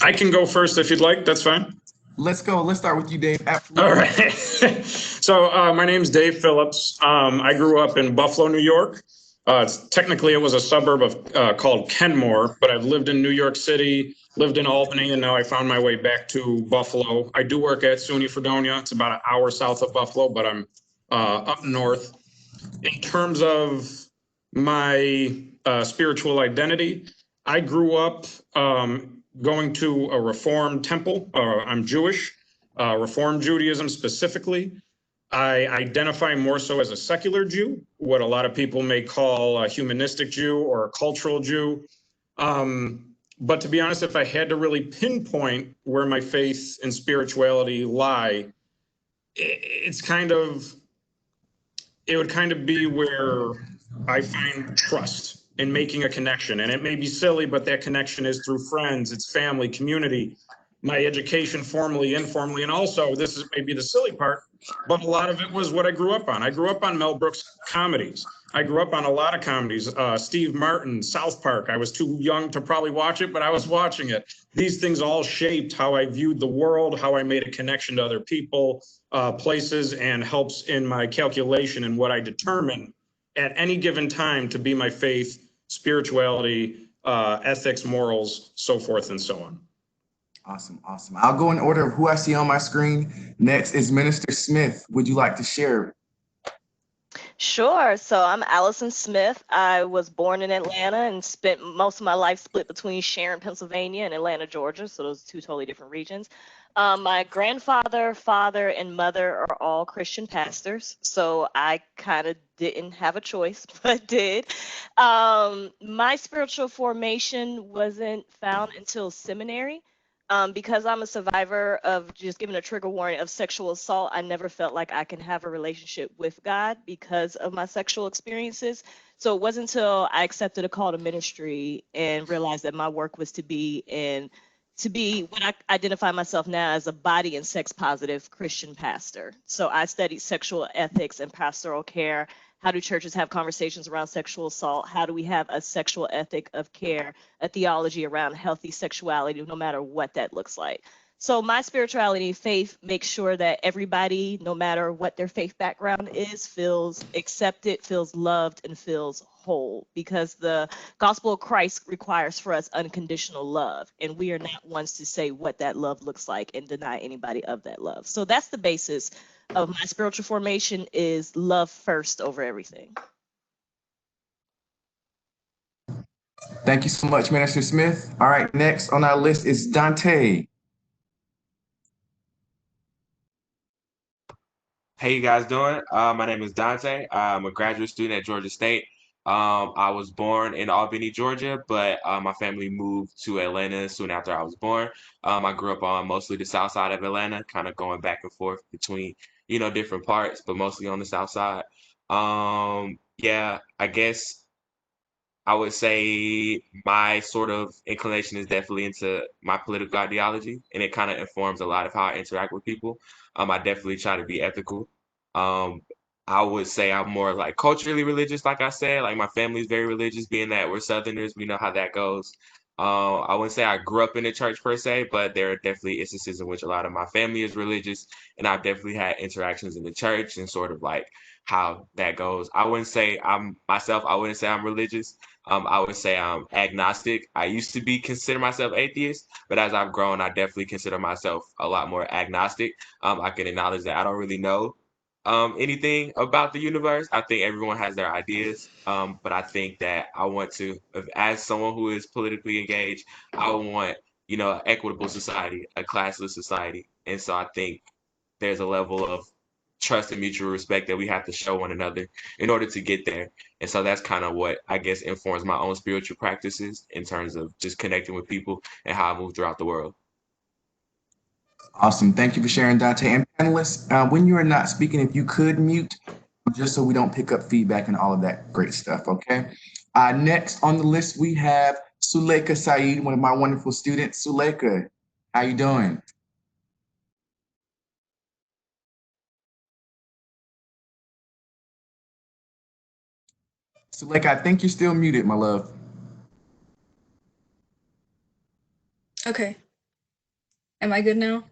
I can go first if you'd like. That's fine. Let's go. Let's start with you, Dave. All Absolutely. right. So my name's Dave Phillips. I grew up in Buffalo, New York. Technically, it was a suburb of called Kenmore, but I've lived in New York City, lived in Albany, and now I found my way back to Buffalo. I do work at SUNY Fredonia. It's about an hour south of Buffalo, but I'm up north. In terms of my spiritual identity, I grew up going to a Reformed temple. I'm Jewish, Reformed Judaism specifically. I identify more so as a secular Jew, what a lot of people may call a humanistic Jew or a cultural Jew. But to be honest, if I had to really pinpoint where my faith and spirituality lie, it's kind of it would kind of be where I find trust in making a connection. And it may be silly, but that connection is through friends, it's family, community, my education, formally, informally. And also, this is maybe the silly part, but a lot of it was what I grew up on. I grew up on Mel Brooks comedies. I grew up on a lot of comedies. Steve Martin, South Park. I was too young to probably watch it, but I was watching it. These things all shaped how I viewed the world, how I made a connection to other people, places, and helps in my calculation and what I determine at any given time to be my faith, spirituality, ethics, morals, so forth and so on. Awesome, awesome. I'll go in order of who I see on my screen. Next is Minister Smith. Would you like to share? Sure. So I'm Allison Smith. I was born in Atlanta and spent most of my life split between Sharon, Pennsylvania and Atlanta, Georgia. So those are two totally different regions. My grandfather, father, and mother are all Christian pastors. So I kind of didn't have a choice, but did. My spiritual formation wasn't found until seminary. Because I'm a survivor of, just giving a trigger warning, of sexual assault, I never felt like I can have a relationship with God because of my sexual experiences. So it wasn't until I accepted a call to ministry and realized that my work was to be what I identify myself now as a body and sex positive Christian pastor. So I studied sexual ethics and pastoral care. How do churches have conversations around sexual assault? How do we have a sexual ethic of care, a theology around healthy sexuality, no matter what that looks like? So my spirituality and faith makes sure that everybody, no matter what their faith background is, feels accepted, feels loved, and feels whole, because the gospel of Christ requires for us unconditional love, and we are not ones to say what that love looks like and deny anybody of that love. So that's the basis of my spiritual formation, is love first over everything. Thank you so much, Minister Smith. All right, next on our list is Dante. Hey, you guys doing? My name is Dante. I'm a graduate student at Georgia State. I was born in Albany, Georgia, but my family moved to Atlanta soon after I was born. I grew up on mostly the south side of Atlanta, kind of going back and forth between, different parts, but mostly on the south side. Yeah, I guess I would say my sort of inclination is definitely into my political ideology, and it kind of informs a lot of how I interact with people. I definitely try to be ethical. Um, I would say I'm more like culturally religious, like I said. Like my family's very religious, being that we're Southerners, we know how that goes. I wouldn't say I grew up in the church per se, but there are definitely instances in which a lot of my family is religious, and I've definitely had interactions in the church and sort of like how that goes. I wouldn't say I'm myself, I wouldn't say I'm religious. I would say I'm agnostic. I used to be consider myself atheist, but as I've grown, I definitely consider myself a lot more agnostic. I can acknowledge that I don't really know anything about the universe. I think everyone has their ideas, but I think that I want to, as someone who is politically engaged, I want an equitable society, a classless society, and so I think there's a level of trust and mutual respect that we have to show one another in order to get there. And so that's kind of what I guess informs my own spiritual practices in terms of just connecting with people and how I move throughout the world. Awesome. Thank you for sharing, Dante. And panelists, when you are not speaking, if you could mute, just so we don't pick up feedback and all of that great stuff, okay? Next on the list, we have Suleika Saeed, one of my wonderful students. Suleika, how you doing? Suleika, I think you're still muted, my love. Okay. Am I good now?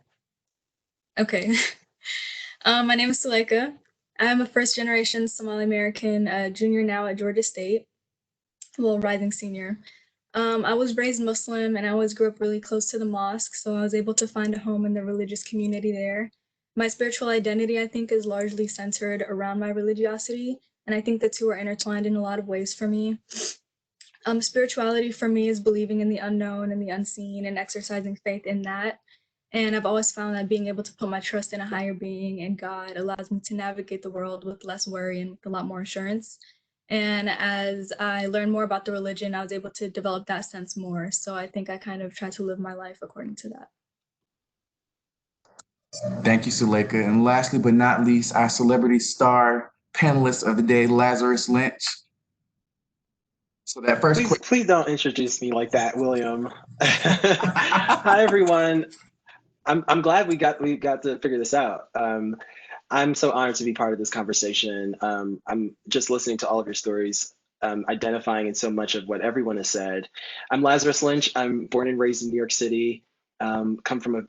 Okay. My name is Suleika. I'm a first-generation Somali American junior now at Georgia State, well, rising senior. I was raised Muslim and I always grew up really close to the mosque, so I was able to find a home in the religious community there. My spiritual identity, I think, is largely centered around my religiosity, and I think the two are intertwined in a lot of ways for me. Spirituality for me is believing in the unknown and the unseen and exercising faith in that. And I've always found that being able to put my trust in a higher being and God allows me to navigate the world with less worry and with a lot more assurance. And as I learned more about the religion, I was able to develop that sense more. So I think I kind of try to live my life according to that. Thank you, Suleika. And lastly but not least, our celebrity star panelist of the day, Lazarus Lynch. So that first Please don't introduce me like that, William. Hi, everyone. I'm glad we got to figure this out. I'm so honored to be part of this conversation. I'm just listening to all of your stories, identifying in so much of what everyone has said. I'm Lazarus Lynch. I'm born and raised in New York City, come from a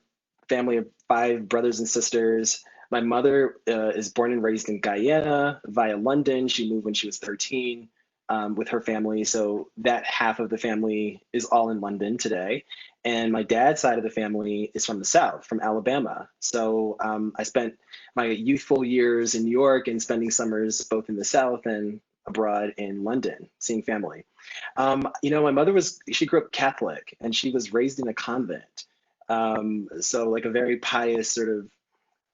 family of 5 brothers and sisters. My mother is born and raised in Guyana via London. She moved when she was 13 with her family. So that half of the family is all in London today. And my dad's side of the family is from the South, from Alabama. So I spent my youthful years in New York and spending summers both in the South and abroad in London, seeing family. My mother she grew up Catholic and she was raised in a convent. So like a very pious sort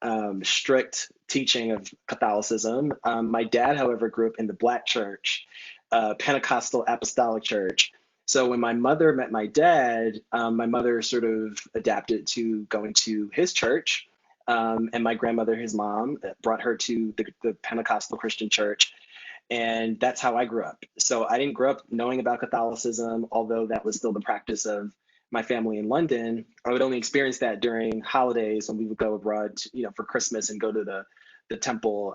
of strict teaching of Catholicism. My dad, however, grew up in the Black church, Pentecostal Apostolic Church. So when my mother met my dad, my mother sort of adapted to going to his church. And my grandmother, his mom, brought her to the Pentecostal Christian church. And that's how I grew up. So I didn't grow up knowing about Catholicism, although that was still the practice of my family in London. I would only experience that during holidays when we would go abroad, for Christmas and go to the temple.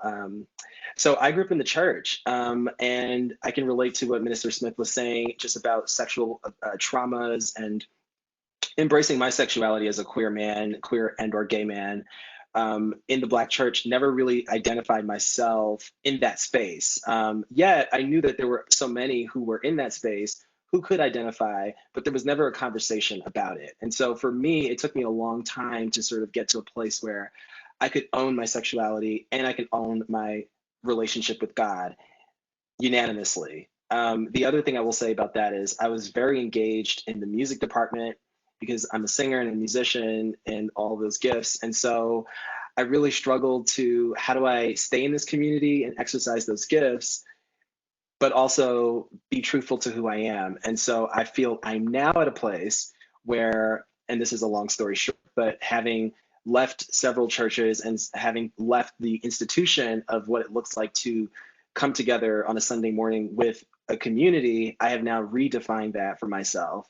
So I grew up in the church, and I can relate to what Minister Smith was saying just about sexual traumas and embracing my sexuality as a queer man, queer and or gay man. In the Black church, never really identified myself in that space. Yet I knew that there were so many who were in that space who could identify, but there was never a conversation about it. And so for me, it took me a long time to sort of get to a place where I could own my sexuality and I could own my relationship with God unanimously. The other thing I will say about that is I was very engaged in the music department because I'm a singer and a musician and all those gifts. And so I really struggled to, how do I stay in this community and exercise those gifts, but also be truthful to who I am. And so I feel I'm now at a place where, and this is a long story short, but having left several churches and having left the institution of what it looks like to come together on a Sunday morning with a community, I have now redefined that for myself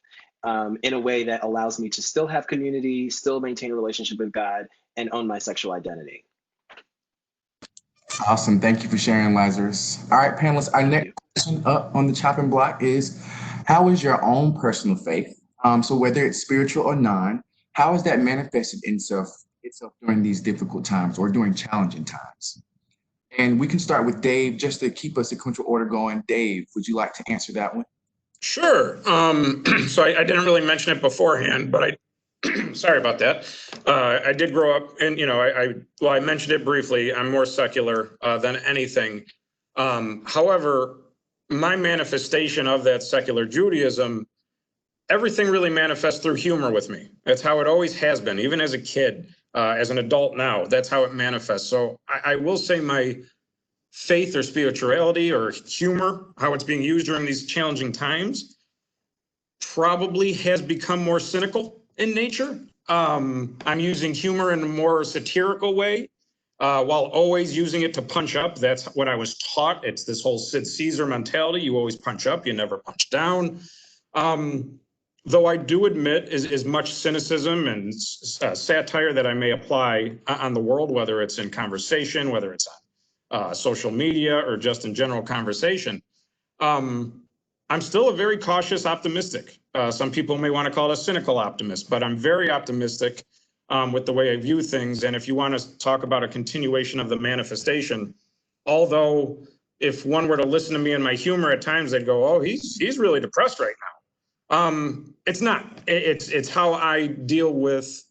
in a way that allows me to still have community, still maintain a relationship with God, and own my sexual identity. Awesome. Thank you for sharing, Lazarus. All right, panelists, our next question up on the chopping block is, how is your own personal faith, so whether it's spiritual or non, how has that manifested itself during these difficult times or during challenging times? And we can start with Dave just to keep us sequential order going. Dave, would you like to answer that one? Sure. So I didn't really mention it beforehand, but sorry about that. I did grow up and, I mentioned it briefly. I'm more secular than anything. However, my manifestation of that secular Judaism, everything really manifests through humor with me. That's how it always has been, even as a kid, as an adult now, that's how it manifests. So I will say my faith or spirituality or humor, how it's being used during these challenging times, probably has become more cynical in nature. I'm using humor in a more satirical way, while always using it to punch up. That's what I was taught. It's this whole Sid Caesar mentality. You always punch up, you never punch down. Though I do admit as much cynicism and satire that I may apply on the world, whether it's in conversation, whether it's on social media or just in general conversation, I'm still a very cautious optimistic. Some people may want to call it a cynical optimist, but I'm very optimistic with the way I view things. And if you want to talk about a continuation of the manifestation, although if one were to listen to me and my humor at times, they'd go, "Oh, he's really depressed right now." It's not. It's how I deal with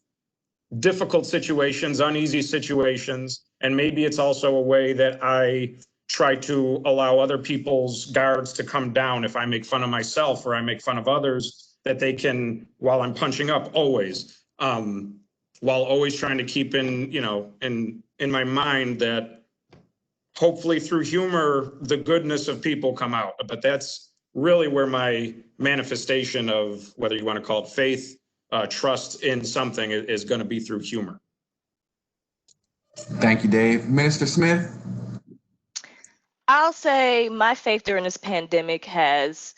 difficult situations, uneasy situations, and maybe it's also a way that I try to allow other people's guards to come down. If I make fun of myself or I make fun of others, that they can, while I'm punching up, always, while always trying to keep in my mind that hopefully through humor the goodness of people come out. But that's really where my manifestation of, whether you want to call it faith, trust in something, is going to be through humor. Thank you, Dave. Minister Smith? I'll say my faith during this pandemic has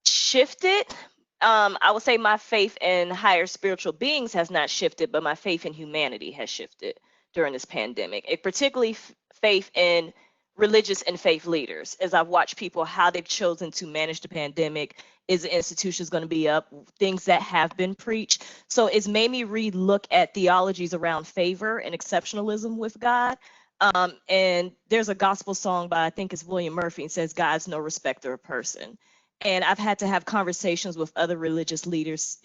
shifted. I would say my faith in higher spiritual beings has not shifted, but my faith in humanity has shifted during this pandemic. Particularly faith in religious and faith leaders, as I've watched people, how they've chosen to manage the pandemic. Is the institutions going to be up? Things that have been preached. So it's made me relook at theologies around favor and exceptionalism with God. And there's a gospel song by, I think it's William Murphy, and says, "God's no respecter of person." And I've had to have conversations with other religious leaders,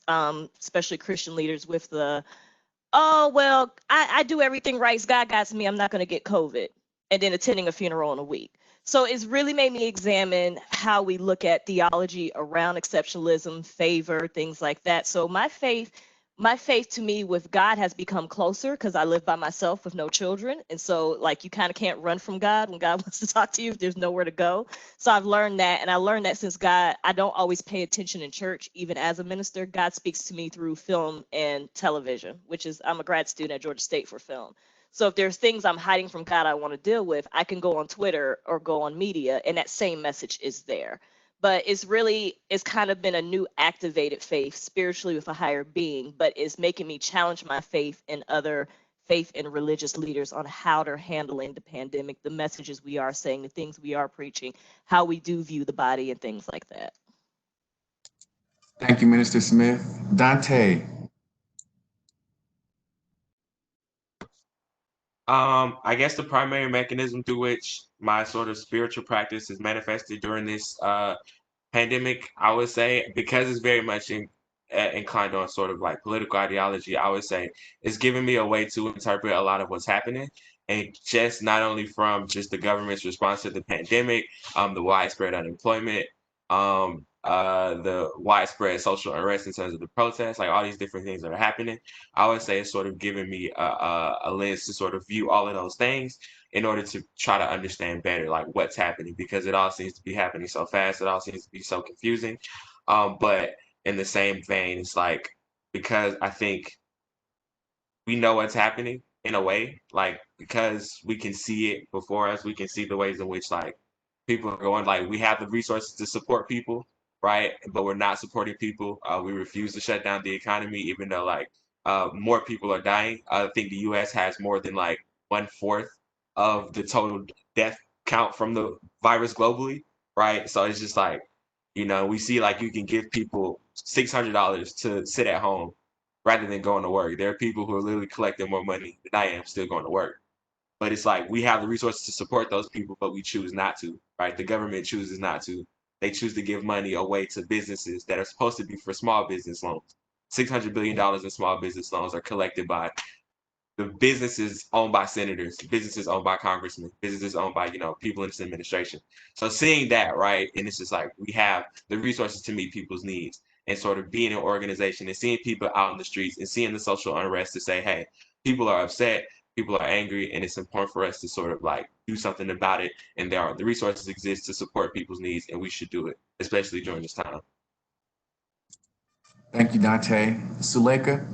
especially Christian leaders, with "Oh, well, I do everything right. God got me. I'm not going to get COVID." And then attending a funeral in a week. So it's really made me examine how we look at theology around exceptionalism, favor, things like that. So my faith to me with God has become closer, because I live by myself with no children. And so, like, you kind of can't run from God when God wants to talk to you if there's nowhere to go. So I've learned that. And I learned that since God, I don't always pay attention in church, even as a minister. God speaks to me through film and television, which is, I'm a grad student at Georgia State for film. So if there's things I'm hiding from God I want to deal with, I can go on Twitter or go on media, and that same message is there. But it's kind of been a new activated faith spiritually with a higher being, but it's making me challenge my faith in other faith and religious leaders on how they're handling the pandemic, the messages we are saying, the things we are preaching, how we do view the body, and things like that. Thank you, Minister Smith. Dante? I guess the primary mechanism through which my sort of spiritual practice is manifested during this pandemic, I would say, because it's very much inclined on sort of like political ideology, I would say it's giving me a way to interpret a lot of what's happening. And just not only from just the government's response to the pandemic, the widespread unemployment, the widespread social unrest in terms of the protests, like all these different things that are happening, I would say it's sort of giving me a lens to sort of view all of those things in order to try to understand better, like what's happening, because it all seems to be happening so fast. It all seems to be so confusing. But in the same vein, it's like, because I think we know what's happening in a way, like, because we can see it before us, we can see the ways in which like people are going, like we have the resources to support people, right? But we're not supporting people. We refuse to shut down the economy, even though like more people are dying. I think the US has more than like 1/4 of the total death count from the virus globally, right? So it's just like, we see like you can give people $600 to sit at home rather than going to work. There are people who are literally collecting more money than I am still going to work. But it's like we have the resources to support those people, but we choose not to, right? The government chooses not to. They choose to give money away to businesses that are supposed to be for small business loans. $600 billion in small business loans are collected by the businesses owned by senators, businesses owned by congressmen, businesses owned by, people in this administration. So seeing that, right, and it's just like we have the resources to meet people's needs, and sort of being an organization and seeing people out in the streets and seeing the social unrest to say, hey, people are upset, people are angry, and it's important for us to sort of like do something about it. And the resources exist to support people's needs, and we should do it, especially during this time. Thank you, Dante. Suleika?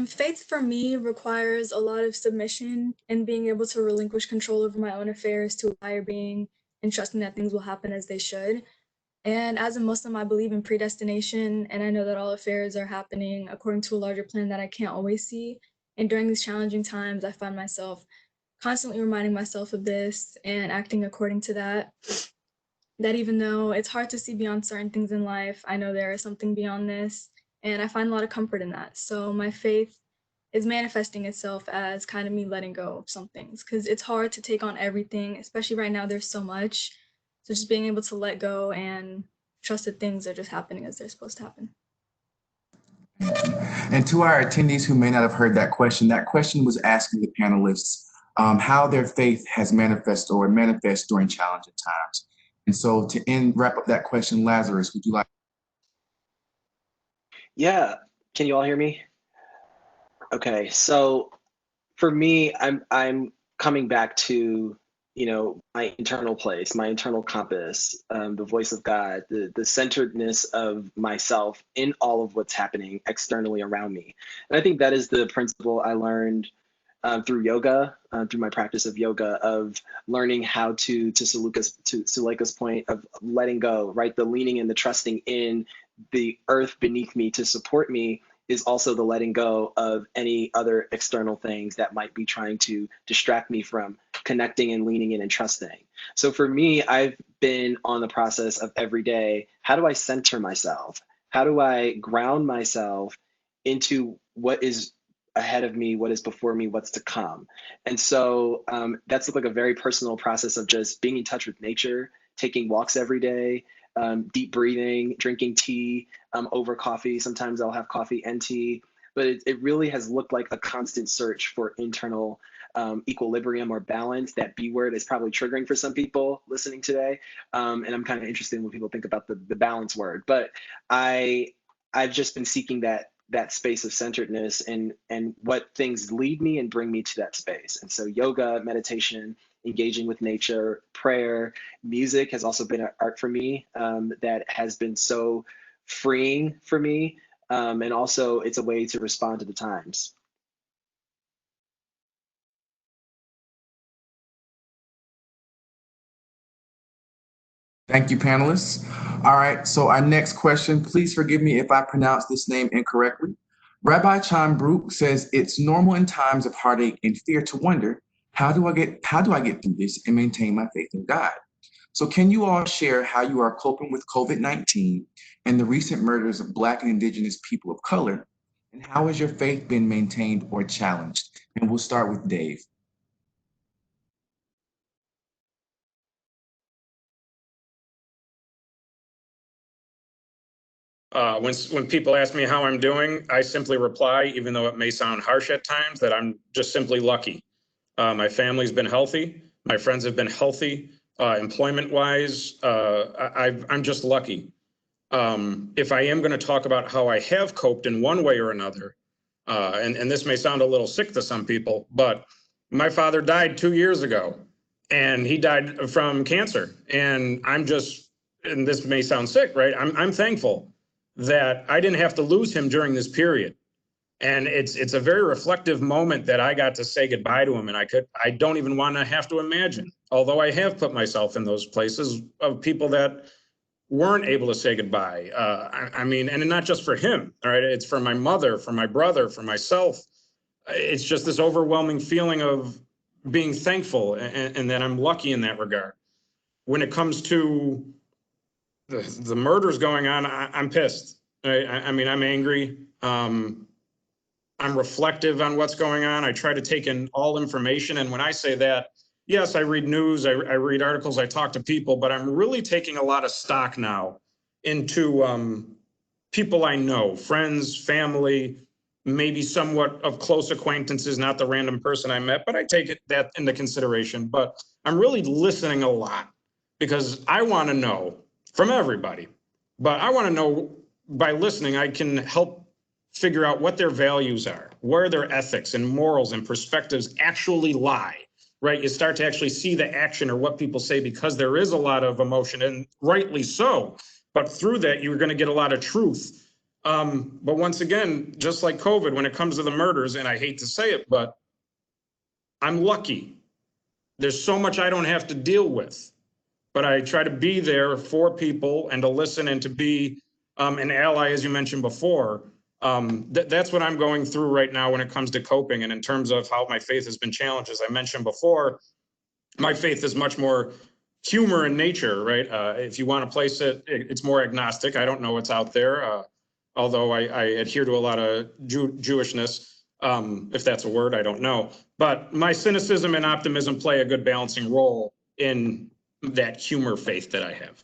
Faith for me requires a lot of submission and being able to relinquish control over my own affairs to a higher being and trusting that things will happen as they should. And as a Muslim, I believe in predestination, and I know that all affairs are happening according to a larger plan that I can't always see. And during these challenging times, I find myself constantly reminding myself of this and acting according to that. that even though it's hard to see beyond certain things in life, I know there is something beyond this, and I find a lot of comfort in that. So my faith is manifesting itself as kind of me letting go of some things, because it's hard to take on everything, especially right now. There's so much. So just being able to let go and trust that things are just happening as they're supposed to happen. And to our attendees who may not have heard that question was asking the panelists how their faith has manifested or manifests during challenging times. And so to wrap up that question, Lazarus, would you like? Yeah, can you all hear me? Okay, so for me, I'm coming back to, you know, my internal place, my internal compass, the voice of God, the centeredness of myself in all of what's happening externally around me. And I think that is the principle I learned through yoga, through my practice of yoga, of learning how to Suleika's point of letting go, right? The leaning and the trusting in the earth beneath me to support me is also the letting go of any other external things that might be trying to distract me from connecting and leaning in and trusting. So for me, I've been on the process of every day, how do I center myself? How do I ground myself into what is ahead of me, what is before me, what's to come? And so that's like a very personal process of just being in touch with nature, taking walks every day, deep breathing, drinking tea over coffee. Sometimes I'll have coffee and tea, but it really has looked like a constant search for internal equilibrium or balance. That B word is probably triggering for some people listening today. And I'm kind of interested in what people think about the balance word, but I've just been seeking that space of centeredness and what things lead me and bring me to that space. And so yoga, meditation, engaging with nature, prayer, music has also been an art for me that has been so freeing for me. And also it's a way to respond to the times. Thank you, panelists. All right, so our next question, please forgive me if I pronounce this name incorrectly. Rabbi Chan Brook says, it's normal in times of heartache and fear to wonder, how do I get through this and maintain my faith in God? So can you all share how you are coping with COVID-19 and the recent murders of Black and Indigenous people of color? And how has your faith been maintained or challenged? And we'll start with Dave. When people ask me how I'm doing, I simply reply, even though it may sound harsh at times, that I'm just simply lucky. My family's been healthy. My friends have been healthy. Employment-wise, I'm just lucky. If I am going to talk about how I have coped in one way or another, and this may sound a little sick to some people, but my father died 2 years ago, and he died from cancer. And and this may sound sick, right? I'm thankful that I didn't have to lose him during this period. And it's a very reflective moment that I got to say goodbye to him. And I don't even want to have to imagine, although I have put myself in those places of people that weren't able to say goodbye. I mean, and not just for him, all right? It's for my mother, for my brother, for myself. It's just this overwhelming feeling of being thankful and that I'm lucky in that regard. When it comes to the murders going on, I'm pissed. I mean, I'm angry. I'm reflective on what's going on. I try to take in all information. And when I say that, yes, I read news, I read articles, I talk to people, but I'm really taking a lot of stock now into people I know, friends, family, maybe somewhat of close acquaintances, not the random person I met, but I take that into consideration. But I'm really listening a lot because I want to know from everybody, but I want to know by listening, I can help figure out what their values are, where their ethics and morals and perspectives actually lie, right? You start to actually see the action or what people say because there is a lot of emotion, and rightly so. But through that, you're going to get a lot of truth. But once again, just like COVID, when it comes to the murders, and I hate to say it, but I'm lucky. There's so much I don't have to deal with. But I try to be there for people and to listen and to be an ally, as you mentioned before. That's what I'm going through right now when it comes to coping. And in terms of how my faith has been challenged, as I mentioned before, my faith is much more humor in nature, right? If you want to place it, it's more agnostic. I don't know what's out there, although I adhere to a lot of Jewishness. If that's a word, I don't know. But my cynicism and optimism play a good balancing role in that humor faith that I have.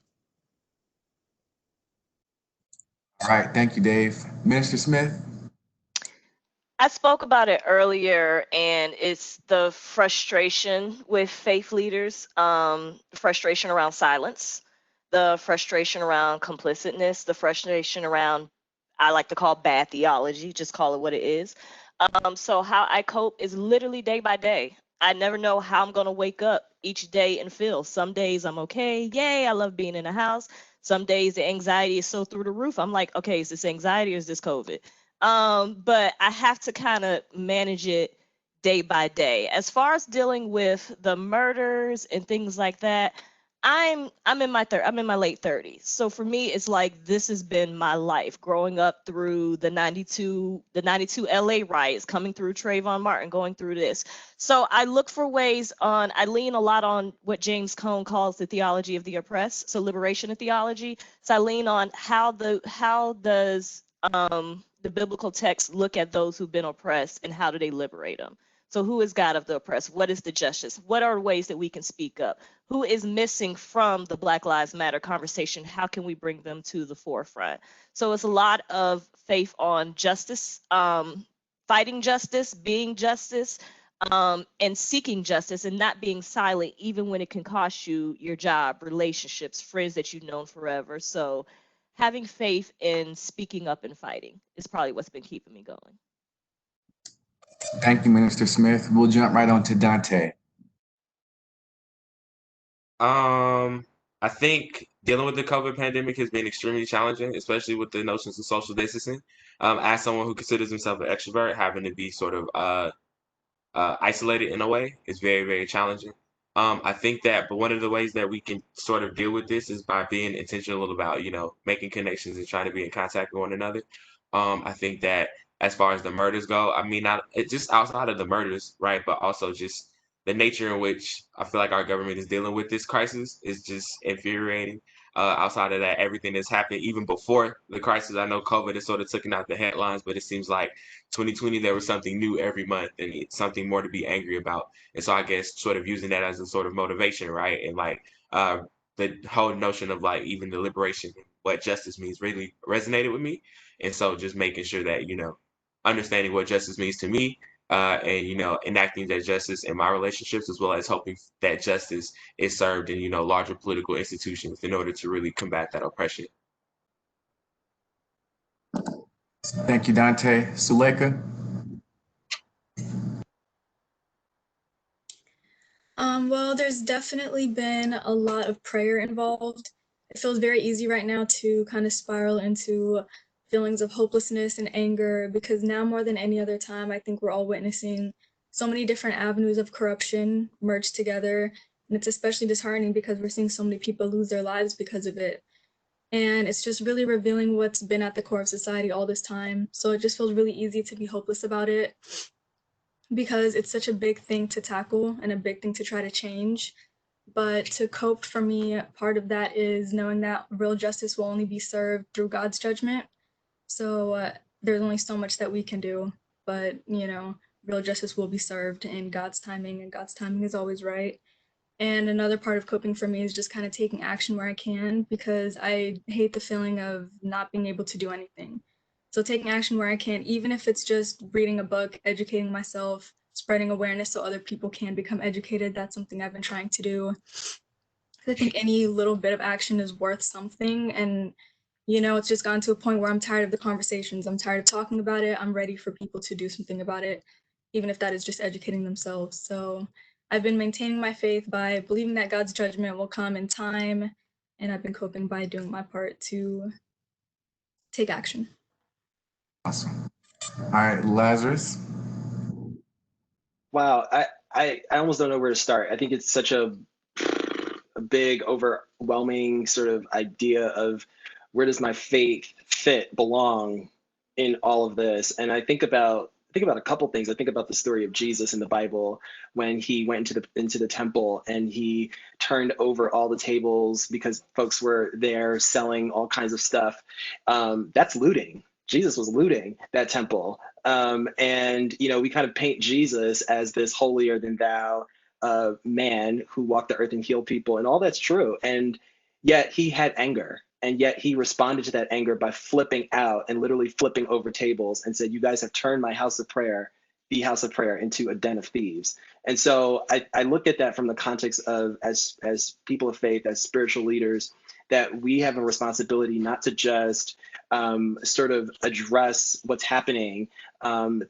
All right, thank you, Dave. Minister Smith? I spoke about it earlier, and it's the frustration with faith leaders, frustration around silence, the frustration around complicitness, the frustration around, I like to call bad theology, just call it what it is. So how I cope is literally day by day. I never know how I'm going to wake up each day and feel. Some days I'm okay. Yay, I love being in the house. Some days the anxiety is so through the roof. I'm like, okay, is this anxiety or is this COVID? But I have to kind of manage it day by day. As far as dealing with the murders and things like that, I'm in my late 30s. So for me, it's like this has been my life growing up through the 92 LA riots, coming through Trayvon Martin, going through this. So I look for ways I lean a lot on what James Cone calls the theology of the oppressed, so liberation of theology. So I lean on how does the biblical text look at those who've been oppressed and how do they liberate them? So who is God of the oppressed? What is the justice? What are ways that we can speak up? Who is missing from the Black Lives Matter conversation? How can we bring them to the forefront? So it's a lot of faith on justice, fighting justice, being justice, and seeking justice and not being silent, even when it can cost you your job, relationships, friends that you've known forever. So having faith in speaking up and fighting is probably what's been keeping me going. Thank you, Minister Smith. We'll jump right on to Dante. I think dealing with the COVID pandemic has been extremely challenging, especially with the notions of social distancing. As someone who considers himself an extrovert, having to be sort of isolated in a way is very, very challenging. I think that, but one of the ways that we can sort of deal with this is by being intentional about, making connections and trying to be in contact with one another. I think that as far as the murders go, I mean, not it just outside of the murders, right? But also just the nature in which I feel like our government is dealing with this crisis is just infuriating. Outside of that, everything that's happened even before the crisis. I know COVID has sort of taken out the headlines, but it seems like 2020 there was something new every month and something more to be angry about. And so I guess sort of using that as a sort of motivation, right? And like the whole notion of like even the liberation, what justice means really resonated with me. And so just making sure that, understanding what justice means to me, and enacting that justice in my relationships, as well as hoping that justice is served in larger political institutions in order to really combat that oppression. Thank you, Dante. Suleika? Well, there's definitely been a lot of prayer involved. It feels very easy right now to kind of spiral into feelings of hopelessness and anger because now more than any other time, I think we're all witnessing so many different avenues of corruption merged together. And it's especially disheartening because we're seeing so many people lose their lives because of it. And it's just really revealing what's been at the core of society all this time. So it just feels really easy to be hopeless about it because it's such a big thing to tackle and a big thing to try to change. But to cope for me, part of that is knowing that real justice will only be served through God's judgment. So there's only so much that we can do, but real justice will be served in God's timing, and God's timing is always right. And another part of coping for me is just kind of taking action where I can because I hate the feeling of not being able to do anything. So taking action where I can, even if it's just reading a book, educating myself, spreading awareness so other people can become educated, that's something I've been trying to do. I think any little bit of action is worth something. And, it's just gotten to a point where I'm tired of the conversations. I'm tired of talking about it. I'm ready for people to do something about it, even if that is just educating themselves. So I've been maintaining my faith by believing that God's judgment will come in time. And I've been coping by doing my part to take action. Awesome. All right, Lazarus. Wow, I almost don't know where to start. I think it's such a big, overwhelming sort of idea of where does my faith belong in all of this. And I think about think about a couple things. I think about the story of Jesus in the Bible when he went into the temple and he turned over all the tables because folks were there selling all kinds of stuff. That's looting. Jesus was looting that temple. And, you know, we kind of paint Jesus as this holier than thou man who walked the earth and healed people, and all that's true. And yet he had anger. And yet he responded to that anger by flipping out and literally flipping over tables and said, you guys have turned my house of prayer, the house of prayer, into a den of thieves. And so I look at that from the context of, as people of faith, as spiritual leaders, that we have a responsibility not to just sort of address what's happening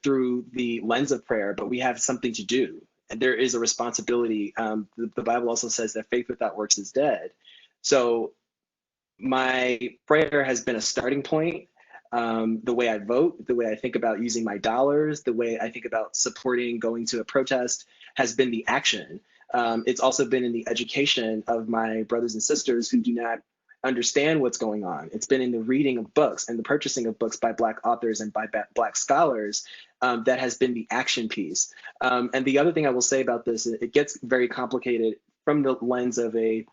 through the lens of prayer, but we have something to do. And there is a responsibility. The Bible also says that faith without works is dead. So my prayer has been a starting point. The way I vote, the way I think about using my dollars, the way I think about supporting going to a protest has been the action. It's also been in the education of my brothers and sisters who do not understand what's going on. It's been in the reading of books and the purchasing of books by Black authors and by Black scholars that has been the action piece. And the other thing I will say about this, it gets very complicated from the lens of a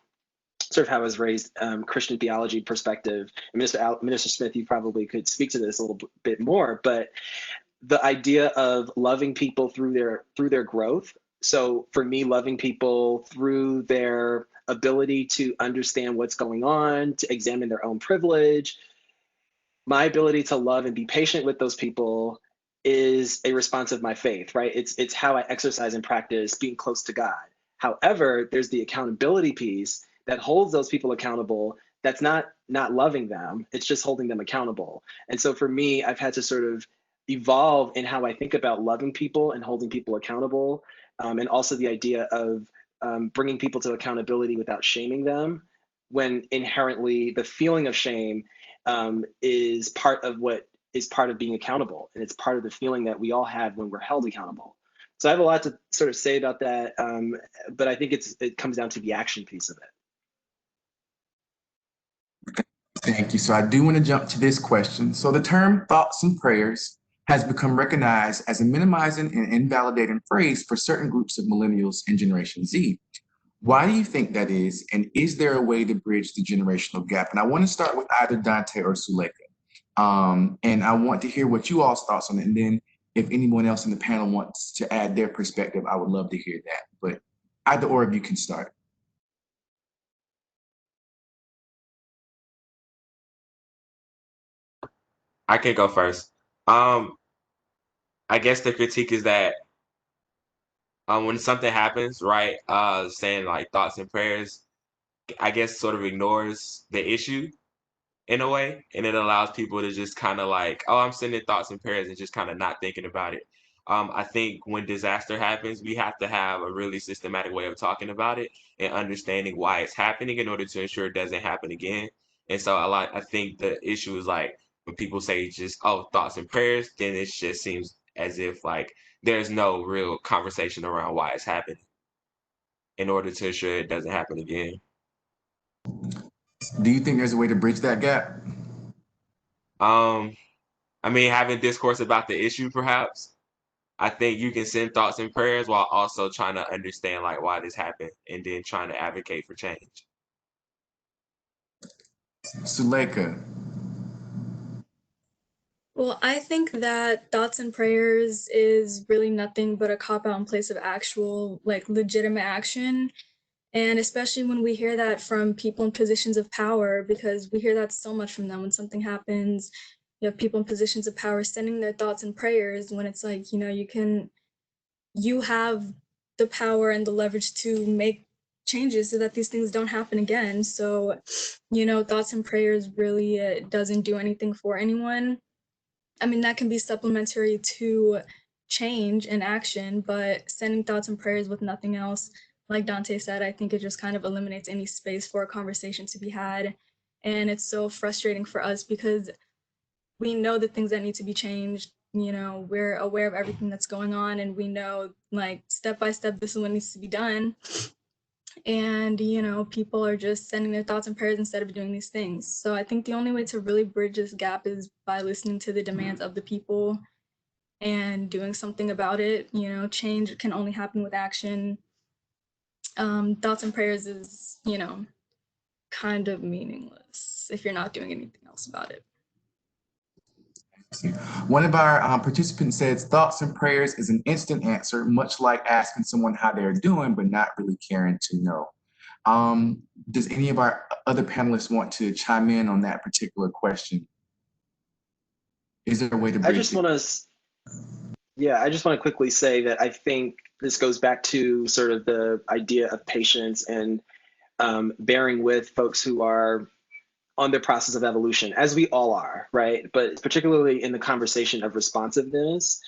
sort of how I was raised, Christian theology perspective. And Minister Smith, you probably could speak to this a little bit more, but the idea of loving people through their growth. So for me, loving people through their ability to understand what's going on, to examine their own privilege, my ability to love and be patient with those people is a response of my faith, right? It's how I exercise and practice being close to God. However, there's the accountability piece that holds those people accountable. That's not loving them, it's just holding them accountable. And so for me, I've had to sort of evolve in how I think about loving people and holding people accountable, and also the idea of bringing people to accountability without shaming them, when inherently the feeling of shame is part of being accountable, and it's part of the feeling that we all have when we're held accountable. So I have a lot to sort of say about that, but I think it comes down to the action piece of it. Thank you. So I do want to jump to this question. So the term thoughts and prayers has become recognized as a minimizing and invalidating phrase for certain groups of millennials and Generation Z. Why do you think that is? And is there a way to bridge the generational gap? And I want to start with either Dante or Suleika. And I want to hear what you all's thoughts on it. And then if anyone else in the panel wants to add their perspective, I would love to hear that. But either or of you can start. I can go first. I guess the critique is that when something happens, right, saying like thoughts and prayers, I guess sort of ignores the issue in a way, and it allows people to just kind of like, oh, I'm sending thoughts and prayers and just kind of not thinking about it. I think when disaster happens, we have to have a really systematic way of talking about it and understanding why it's happening in order to ensure it doesn't happen again. And so I think the issue is like when people say just, oh, thoughts and prayers, then it just seems as if like there's no real conversation around why it's happening in order to ensure it doesn't happen again. Do you think there's a way to bridge that gap? I mean, having discourse about the issue, perhaps. I think you can send thoughts and prayers while also trying to understand like why this happened and then trying to advocate for change. Suleika. Well, I think that thoughts and prayers is really nothing but a cop-out in place of actual, like, legitimate action. And especially when we hear that from people in positions of power, because we hear that so much from them when something happens. You have people in positions of power sending their thoughts and prayers when it's like, you know, you have the power and the leverage to make changes so that these things don't happen again. So, you know, thoughts and prayers really doesn't do anything for anyone. I mean, that can be supplementary to change and action, but sending thoughts and prayers with nothing else, like Dante said, I think it just kind of eliminates any space for a conversation to be had. And it's so frustrating for us because we know the things that need to be changed. You know, we're aware of everything that's going on, and we know, like, step by step, this is what needs to be done. And, you know, people are just sending their thoughts and prayers instead of doing these things. So I think the only way to really bridge this gap is by listening to the demands of the people and doing something about it. You know, change can only happen with action. Thoughts and prayers is, you know, kind of meaningless if you're not doing anything else about it. One of our participants says thoughts and prayers is an instant answer, much like asking someone how they're doing, but not really caring to know. Does any of our other panelists want to chime in on that particular question? Is there a way to bridge I just want to quickly say that I think this goes back to sort of the idea of patience and bearing with folks who are on their process of evolution, as we all are, right? But particularly in the conversation of responsiveness,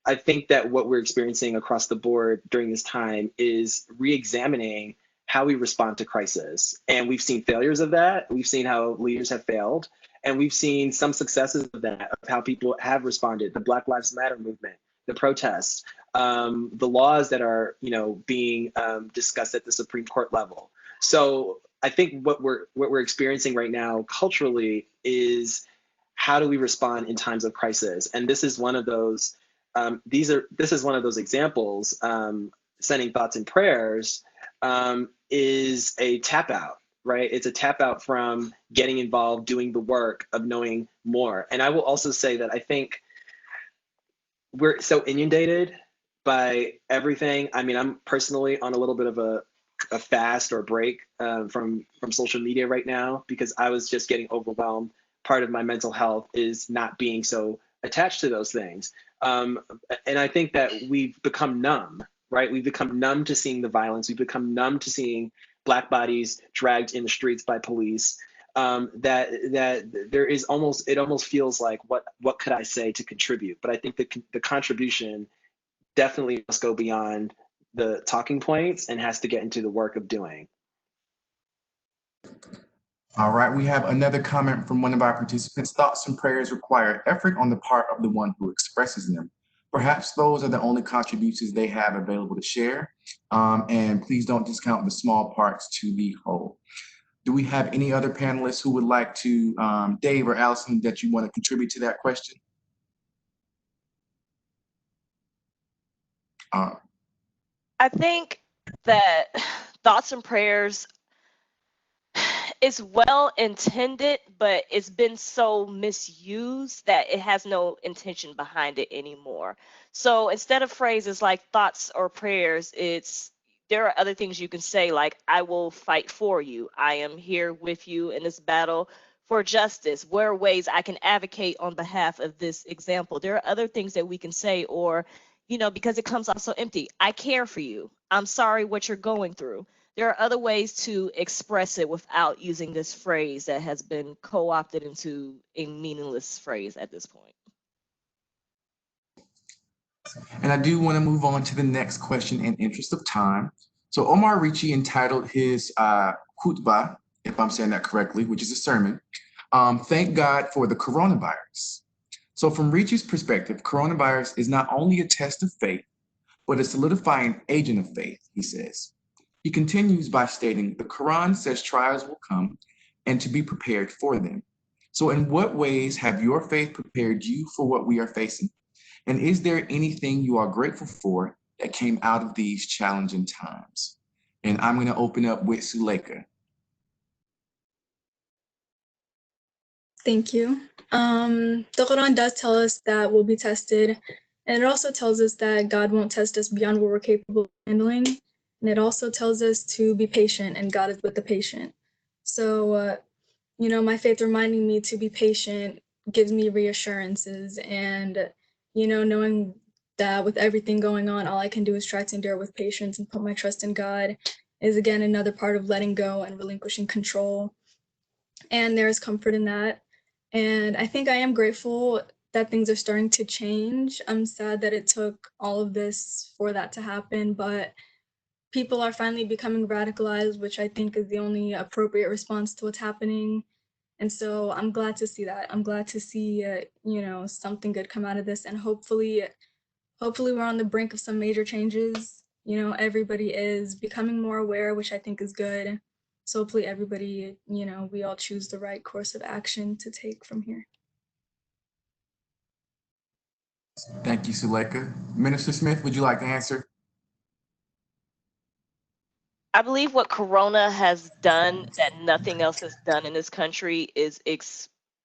I think that what we're experiencing across the board during this time is re-examining how we respond to crisis. And we've seen failures of that. We've seen how leaders have failed. And we've seen some successes of that, of how people have responded, the Black Lives Matter movement, the protests, the laws that are, you know, being discussed at the Supreme Court level. So I think what we're experiencing right now culturally is how do we respond in times of crisis? And this is one of those. This is one of those examples. Sending thoughts and prayers is a tap out, right? It's a tap out from getting involved, doing the work of knowing more. And I will also say that I think we're so inundated by everything. I mean, I'm personally on a little bit of a fast or break from social media right now because I was just getting overwhelmed. Part of my mental health is not being so attached to those things. And I think that we've become numb, right? We've become numb to seeing the violence. We've become numb to seeing Black bodies dragged in the streets by police. That there is almost, it almost feels like what could I say to contribute? But I think the contribution definitely must go beyond the talking points and has to get into the work of doing. All right, we have another comment from one of our participants. Thoughts and prayers require effort on the part of the one who expresses them. Perhaps those are the only contributions they have available to share. And please don't discount the small parts to the whole. Do we have any other panelists who would like to, Dave or Allison, that you want to contribute to that question? I think that thoughts and prayers is well intended, but it's been so misused that it has no intention behind it anymore. So instead of phrases like thoughts or prayers, there are other things you can say, like, I will fight for you. I am here with you in this battle for justice. Where are ways I can advocate on behalf of this example? There are other things that we can say, or, you know, because it comes off so empty. I care for you. I'm sorry what you're going through. There are other ways to express it without using this phrase that has been co-opted into a meaningless phrase at this point. And I do want to move on to the next question in interest of time. So Omar Ricci entitled his khutbah, if I'm saying that correctly, which is a sermon, Thank God for the Coronavirus. So from Ricci's perspective, coronavirus is not only a test of faith, but a solidifying agent of faith, he says. He continues by stating, the Quran says trials will come and to be prepared for them. So in what ways have your faith prepared you for what we are facing? And is there anything you are grateful for that came out of these challenging times? And I'm going to open up with Suleika. Thank you. The Quran does tell us that we'll be tested, and it also tells us that God won't test us beyond what we're capable of handling. And it also tells us to be patient, and God is with the patient. So, you know, my faith reminding me to be patient gives me reassurances, and, you know, knowing that with everything going on, all I can do is try to endure with patience and put my trust in God is, again, another part of letting go and relinquishing control. And there is comfort in that. And I think I am grateful that things are starting to change. I'm sad that it took all of this for that to happen, but people are finally becoming radicalized, which I think is the only appropriate response to what's happening. And so I'm glad to see that. I'm glad to see, you know, something good come out of this. And hopefully we're on the brink of some major changes. You know, everybody is becoming more aware, which I think is good. So hopefully everybody, you know, we all choose the right course of action to take from here. Thank you, Suleika. Minister Smith, would you like to answer? I believe what Corona has done that nothing else has done in this country is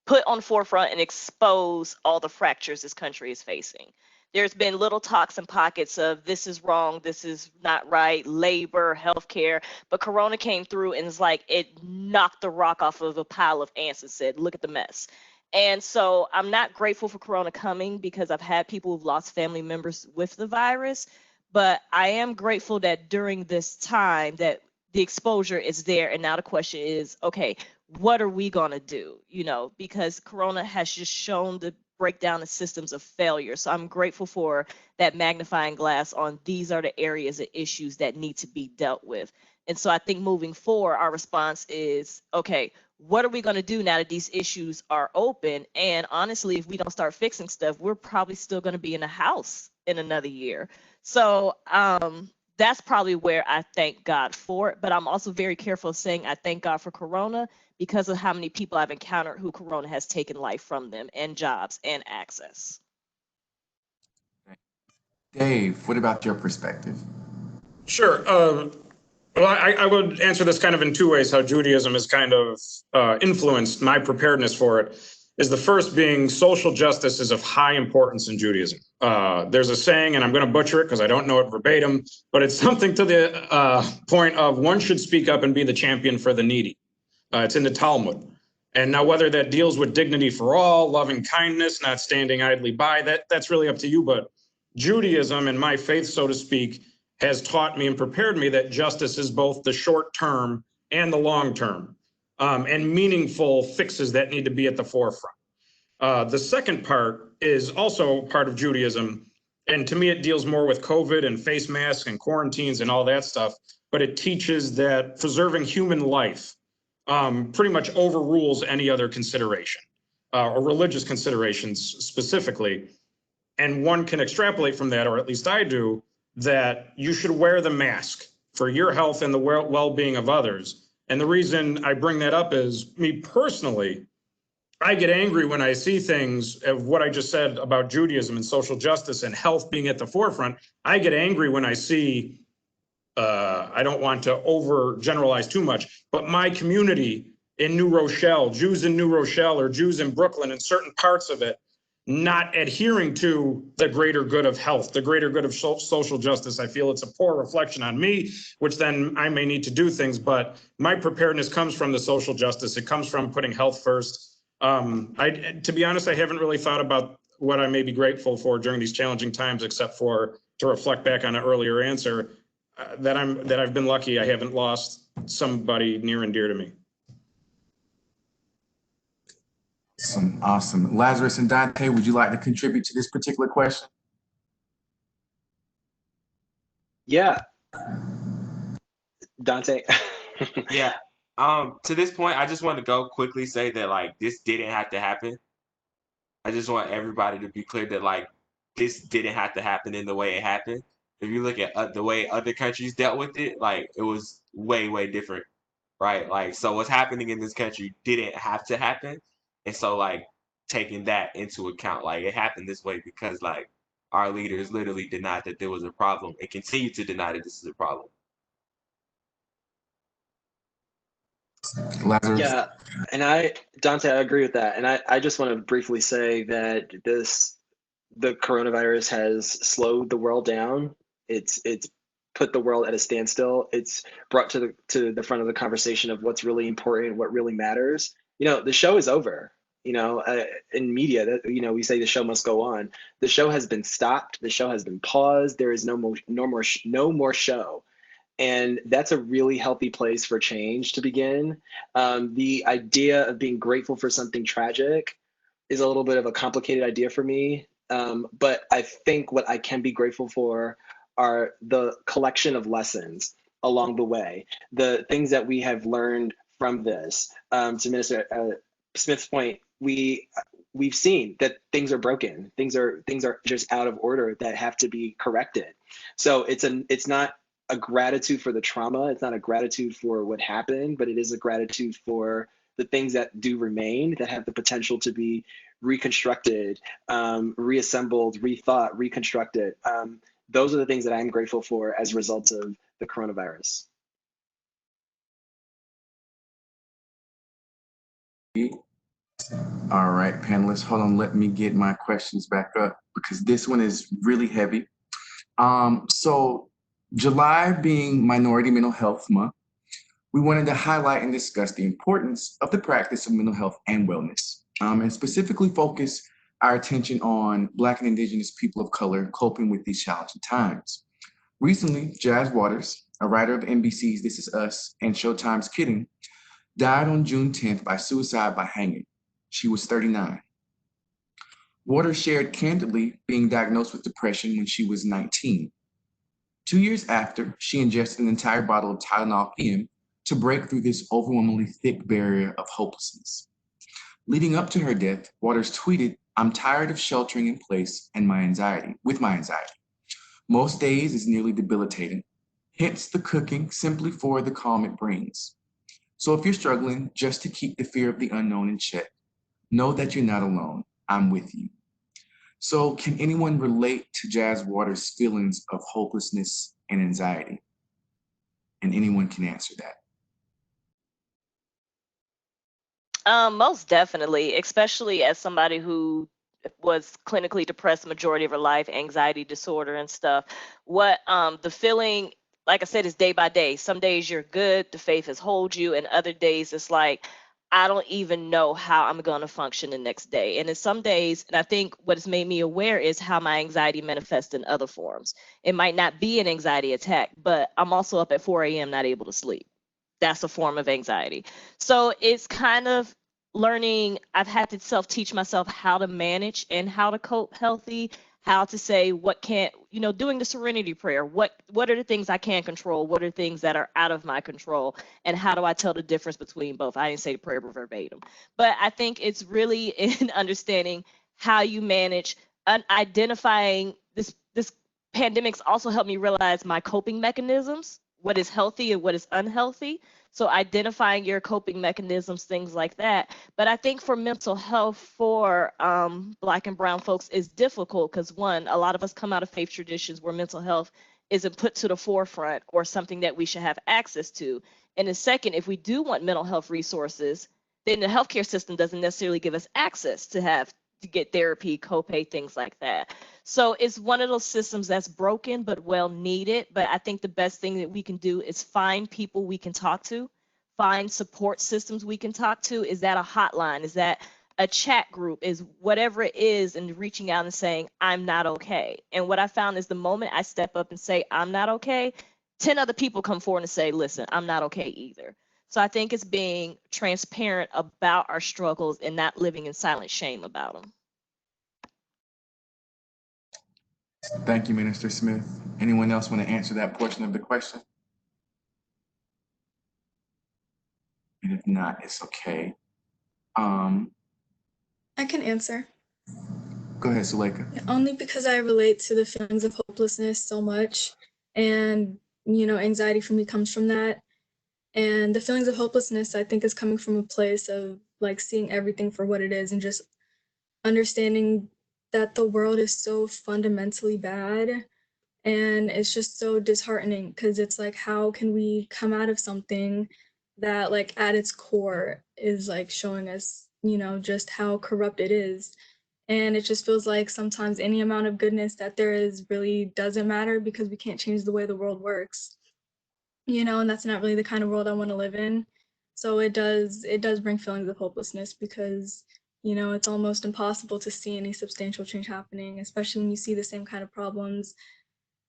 put on forefront and expose all the fractures this country is facing. There's been little talks and pockets of this is wrong, this is not right, labor, healthcare, but Corona came through and it's like it knocked the rock off of a pile of ants and said, look at the mess. And so I'm not grateful for Corona coming because I've had people who've lost family members with the virus, but I am grateful that during this time that the exposure is there. And now the question is, okay, what are we going to do? You know, because Corona has just shown the breakdown the systems of failure. So I'm grateful for that magnifying glass on these are the areas of issues that need to be dealt with. And so I think moving forward, our response is, okay, what are we going to do now that these issues are open? And honestly, if we don't start fixing stuff, we're probably still going to be in the house in another year. So that's probably where I thank God for it. But I'm also very careful of saying I thank God for Corona because of how many people I've encountered who Corona has taken life from them and jobs and access. Dave, what about your perspective? Sure. Well, I would answer this kind of in two ways, how Judaism has kind of influenced my preparedness for it. Is the first being social justice is of high importance in Judaism. There's a saying, and I'm going to butcher it because I don't know it verbatim, but it's something to the point of one should speak up and be the champion for the needy. It's in the Talmud. And now whether that deals with dignity for all, loving kindness, not standing idly by, that's really up to you. But Judaism and my faith, so to speak, has taught me and prepared me that justice is both the short term and the long term, and meaningful fixes that need to be at the forefront. The second part is also part of Judaism. And to me, it deals more with COVID and face masks and quarantines and all that stuff. But it teaches that preserving human life pretty much overrules any other consideration or religious considerations specifically. And one can extrapolate from that, or at least I do, that you should wear the mask for your health and the well-being of others. And the reason I bring that up is me personally, I get angry when I see things of what I just said about Judaism and social justice and health being at the forefront. I get angry when I see, I don't want to overgeneralize too much, but my community in New Rochelle, Jews in New Rochelle or Jews in Brooklyn, in certain parts of it, not adhering to the greater good of health, the greater good of social justice. I feel it's a poor reflection on me, which then I may need to do things, but my preparedness comes from the social justice. It comes from putting health first. To be honest, I haven't really thought about what I may be grateful for during these challenging times, except for to reflect back on an earlier answer that I've been lucky. I haven't lost somebody near and dear to me. Awesome. Lazarus and Dante, would you like to contribute to this particular question? Yeah, Dante. Yeah. To this point, I just want to go quickly say that like this didn't have to happen. I just want everybody to be clear that like this didn't have to happen in the way it happened. If you look at the way other countries dealt with it, like it was way, way different, right? Like, so what's happening in this country didn't have to happen. And so like taking that into account, like it happened this way because like our leaders literally denied that there was a problem and continue to deny that this is a problem. Lazarus? Yeah, and Dante, I agree with that. And I just want to briefly say that the coronavirus has slowed the world down. It's put the world at a standstill. It's brought to the front of the conversation of what's really important, what really matters. You know, the show is over. You know, in media, that we say the show must go on. The show has been stopped. The show has been paused. There is no more show. And that's a really healthy place for change to begin. The idea of being grateful for something tragic is a little bit of a complicated idea for me. But I think what I can be grateful for are the collection of lessons along the way, the things that we have learned from this. To Minister Smith's point, we've seen that things are broken, things are just out of order that have to be corrected. So it's not a gratitude for the trauma, it's not a gratitude for what happened, but it is a gratitude for the the things that do remain that have the potential to be reconstructed, reassembled, rethought, reconstructed. Those are the things that I'm grateful for as a result of the coronavirus. All right, panelists, hold on. Let me get my questions back up because this one is really heavy. So July being Minority Mental Health Month, we wanted to highlight and discuss the importance of the practice of mental health and wellness, and specifically focus our attention on Black and Indigenous people of color coping with these challenging times. Recently, Jazz Waters, a writer of NBC's This Is Us and Showtime's Kidding, died on June 10th by suicide by hanging. She was 39. Waters shared candidly being diagnosed with depression when she was 19. 2 years after, she ingested an entire bottle of Tylenol PM to break through this overwhelmingly thick barrier of hopelessness. Leading up to her death, Waters tweeted, "I'm tired of sheltering in place and my anxiety. Most days is nearly debilitating, hence the cooking simply for the calm it brings. So if you're struggling just to keep the fear of the unknown in check, know that you're not alone. I'm with you." So can anyone relate to Jazz Waters' feelings of hopelessness and anxiety? And anyone can answer that. Most definitely, especially as somebody who was clinically depressed the majority of her life, anxiety disorder and stuff. What the feeling, like I said, is day by day. Some days you're good, the faith has hold you, and other days it's like, I don't even know how I'm going to function the next day. And in some days, and I think what has made me aware is how my anxiety manifests in other forms. It might not be an anxiety attack, but I'm also up at 4 a.m. not able to sleep. That's a form of anxiety. So it's kind of learning. I've had to self-teach myself how to manage and how to cope healthy, how to say what can't, doing the serenity prayer. What are the things I can control? What are things that are out of my control? And how do I tell the difference between both? I didn't say the prayer verbatim, but I think it's really in understanding how you manage and identifying this pandemic's also helped me realize my coping mechanisms, what is healthy and what is unhealthy. So identifying your coping mechanisms, things like that. But I think for mental health for Black and brown folks is difficult because one, a lot of us come out of faith traditions where mental health isn't put to the forefront or something that we should have access to. And the second, if we do want mental health resources, then the healthcare system doesn't necessarily give us access to get therapy, copay, things like that. So it's one of those systems that's broken but well needed. But I think the best thing that we can do is find people we can talk to, find support systems we can talk to. Is that a hotline? Is that a chat group? Is whatever it is, and reaching out and saying, I'm not okay. And what I found is the moment I step up and say, I'm not okay, 10 other people come forward and say, listen, I'm not okay either. So I think it's being transparent about our struggles and not living in silent shame about them. Thank you, Minister Smith. Anyone else want to answer that portion of the question? And if not, it's okay. I can answer. Go ahead, Suleika. Only because I relate to the feelings of hopelessness so much. And, anxiety for me comes from that. And the feelings of hopelessness, I think, is coming from a place of like seeing everything for what it is and just understanding that the world is so fundamentally bad. And it's just so disheartening because it's like, how can we come out of something that like at its core is like showing us, just how corrupt it is. And it just feels like sometimes any amount of goodness that there is really doesn't matter because we can't change the way the world works. And that's not really the kind of world I want to live in. So it does bring feelings of hopelessness because, it's almost impossible to see any substantial change happening, especially when you see the same kind of problems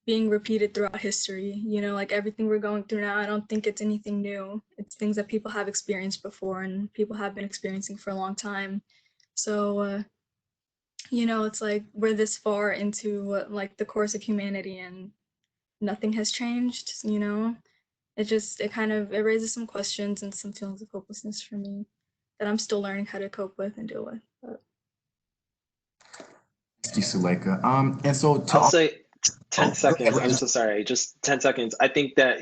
being repeated throughout history. Like everything we're going through now, I don't think it's anything new. It's things that people have experienced before and people have been experiencing for a long time. So, it's like we're this far into like the course of humanity and nothing has changed, it raises some questions and some feelings of hopelessness for me that I'm still learning how to cope with and deal with. But. Thank you, Suleika. And so I'll say 10 Oh, seconds. okay. I'm so sorry. Just 10 seconds. I think that,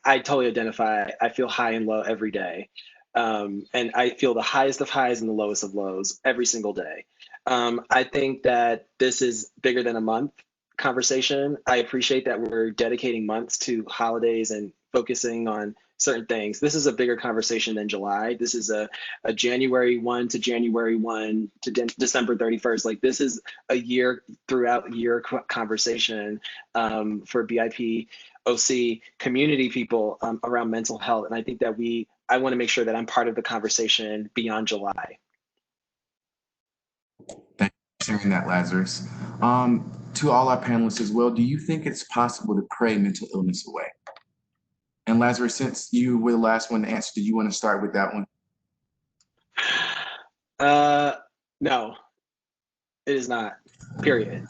I totally identify. I feel high and low every day. And I feel the highest of highs and the lowest of lows every single day. I think that this is bigger than a month conversation. I appreciate that we're dedicating months to holidays and focusing on certain things. This is a bigger conversation than July. This is a January 1 to January 1 to December 31st. Like, this is a year throughout year conversation for BIP OC community people around mental health. And I think that I want to make sure that I'm part of the conversation beyond July. Thank you for sharing that, Lazarus. To all our panelists as well, do you think it's possible to pray mental illness away? And Lazarus, since you were the last one to answer, do you want to start with that one? No, it is not, period.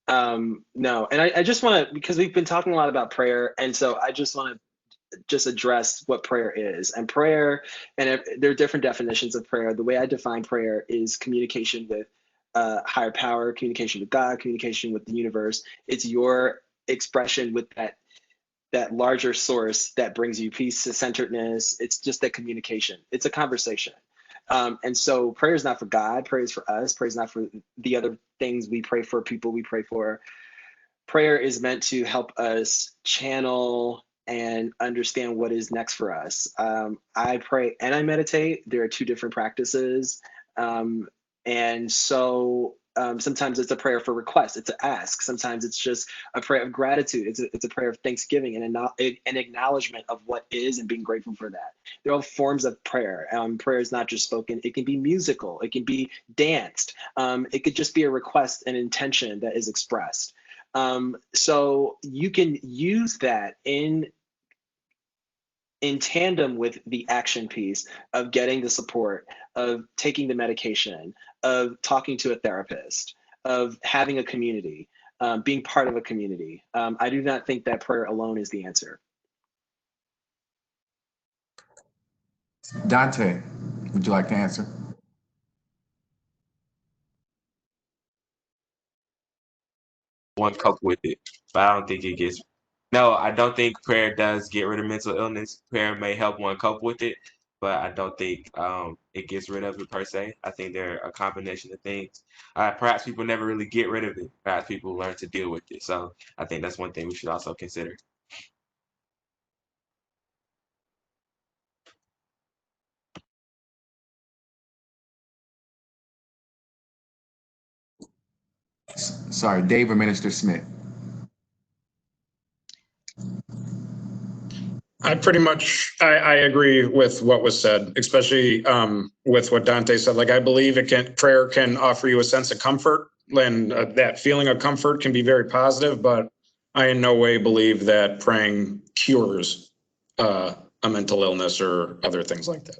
No, and I just want to, because we've been talking a lot about prayer, and so I just want to just address what prayer is. And prayer, and there are different definitions of prayer. The way I define prayer is communication with higher power, communication with God, communication with the universe. It's your expression with that larger source that brings you peace, centeredness. It's just that communication. It's a conversation. And so prayer is not for God, prayer is for us, prayer is not for the other things we pray for, people we pray for. Prayer is meant to help us channel and understand what is next for us. I pray and I meditate. There are two different practices. And so sometimes it's a prayer for request, it's an ask. Sometimes it's just a prayer of gratitude. It's a prayer of thanksgiving and an acknowledgement of what is and being grateful for that. There are forms of prayer. Prayer is not just spoken. It can be musical. It can be danced. It could just be a request and intention that is expressed. So you can use that in tandem with the action piece of getting the support, of taking the medication, of talking to a therapist, of having a community, being part of a community. I do not think that prayer alone is the answer. Dante, would you like to answer? One cope with it, but I don't think it gets. No, I don't think prayer does get rid of mental illness. Prayer may help one cope with it, but I don't think it gets rid of it per se. I think they're a combination of things. Perhaps people never really get rid of it. Perhaps people learn to deal with it. So I think that's one thing we should also consider. Sorry, Dave or Minister Smith? I agree with what was said, especially with what Dante said. Like, I believe prayer can offer you a sense of comfort, and that feeling of comfort can be very positive, but I in no way believe that praying cures a mental illness or other things like that.